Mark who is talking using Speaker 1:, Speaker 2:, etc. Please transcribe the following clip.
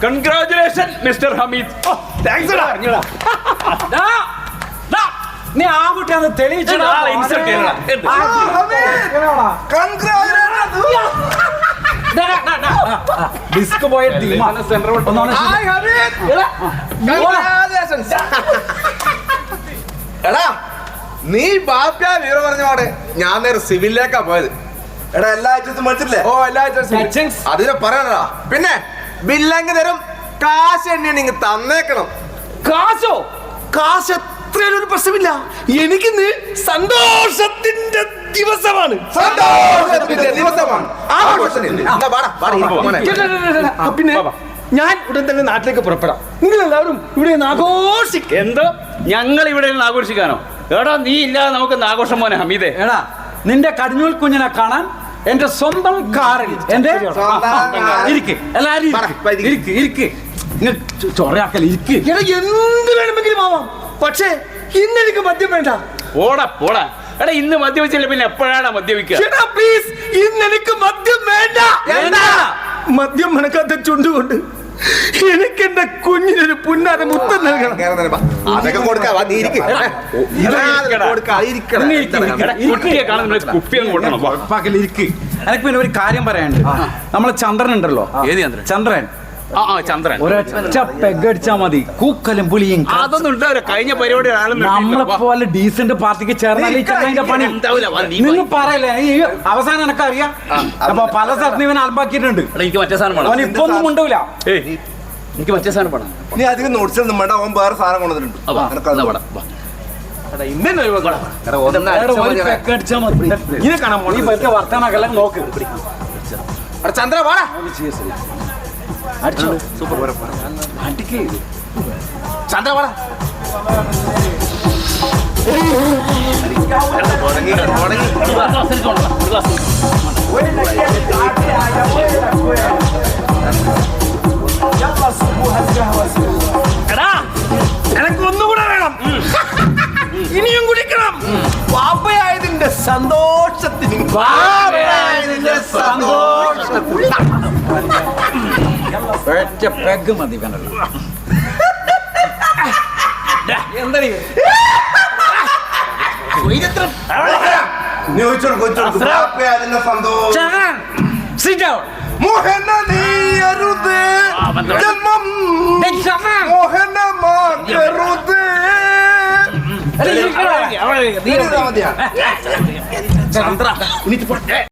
Speaker 1: Congratulation mister Hameed.
Speaker 2: Thanks
Speaker 3: നീ ആ കുട്ടിയാന്ന് തെളിയിച്ചടാ. Disk പോയ
Speaker 2: എടാ നീ ബാപ്യ വീറ പറഞ്ഞ പാടെ ഞാൻ നേരെ സിവിലിലേക്കാ പോയത്. എടാ എല്ലാ ആഴ്ചത്തും പഠിച്ചിട്ടില്ലേ? ഓ എല്ലാ ആഴ്ച അതിനെ പറയണടാ. പിന്നെ ബില്ലങ്ങ് തരും, കാശ് എണ്ണ നിങ്ങൾ തന്നേക്കണം.
Speaker 3: കാശോ?
Speaker 2: കാശ് എത്രയാലും ഒരു പ്രശ്നമില്ല. എനിക്ക് സന്തോഷത്തിന്റെ ദിവസമാണ്.
Speaker 3: പിന്നെ ഞാൻ ഉടൻ തന്നെ നാട്ടിലേക്ക് പുറപ്പെടാം. നിങ്ങൾ എല്ലാവരും ഇവിടെ ആഘോഷിക്കും.
Speaker 1: എന്ത്? ഞങ്ങൾ ഇവിടെ ആഘോഷിക്കാനോ? എടാ നീ ഇല്ലാതെ നമുക്ക് ആഘോഷം മോനെ ഹമീദേ.
Speaker 3: എടാ നിന്റെ കടിഞ്ഞൂൽ കുഞ്ഞിനെ കാണാൻ എന്റെ സ്വന്തം കാറിൽ എന്റെ ഇരിക്ക് എല്ലാരും ചൊറയാക്കൽ ഇരിക്ക്. എന്ത് വേണമെങ്കിലും ആവാം, പക്ഷേ ഇന്ന് എനിക്ക് മദ്യം വേണ്ട.
Speaker 1: പോടാ പോടാ. എടാ ഇന്ന് മദ്യപിച്ചില്ല പിന്നെ എപ്പോഴാണ് മദ്യപിക്കുക?
Speaker 3: പ്ലീസ് ഇന്ന് എനിക്ക് മദ്യം വേണ്ട. മദ്യം മണക്കാത്ത ചുണ്ടുകൊണ്ട് എനിക്ക് എന്റെ കുഞ്ഞിനൊരു പുന്നാര മുത്തം നൽകണം.
Speaker 2: അതൊക്കെ കൊടുക്കാം.
Speaker 3: എനിക്ക് പിന്നെ ഒരു കാര്യം പറയാനുണ്ട്. നമ്മളെ ചന്ദ്രൻ ഉണ്ടല്ലോ, ചന്ദ്രൻ ഒരൊറ്റ പെഗടിച്ചാ മതി, കൂക്കലും പുളിയും.
Speaker 1: അതൊന്നും ഉണ്ടാവില്ല. കഴിഞ്ഞ പരിപാടി
Speaker 3: നമ്മളെ പോലെ ഡീസന്റ് പാർട്ടിക്ക് ചേർന്നാൽ പണി നിങ്ങൾ പറയല്ലേ. ഈ അവസാനം എനക്ക് അറിയാം. അപ്പൊ പല സ്ഥലത്തും ഇവൻ ആൽബാക്കിയിട്ടുണ്ട്.
Speaker 1: എനിക്ക് മറ്റേ സാധനം
Speaker 3: അവൻ ഇപ്പൊ ഒന്നും ഉണ്ടാവില്ല.
Speaker 1: എനിക്ക് മറ്റേ സാധനം വേണം.
Speaker 2: നീ അധികം നോട്ട്സൊന്നും വേണ്ട, അവൻ വേറെ സാധനം കൊണ്ടുവന്നിട്ടുണ്ട്.
Speaker 3: വർത്താനൊക്കെ നോക്ക്.
Speaker 2: ചന്ദ്ര വാടാ. ചന്ദ്ര വാടാ.
Speaker 3: എനക്കൊന്നുകൂടെ വേണം, ഇനിയും കുടിക്കണം.
Speaker 2: പാപ്പയായതിന്റെ സന്തോഷത്തിന്
Speaker 3: ഒറ്റ പെഗ് മതി.
Speaker 2: ചന്ദ്ര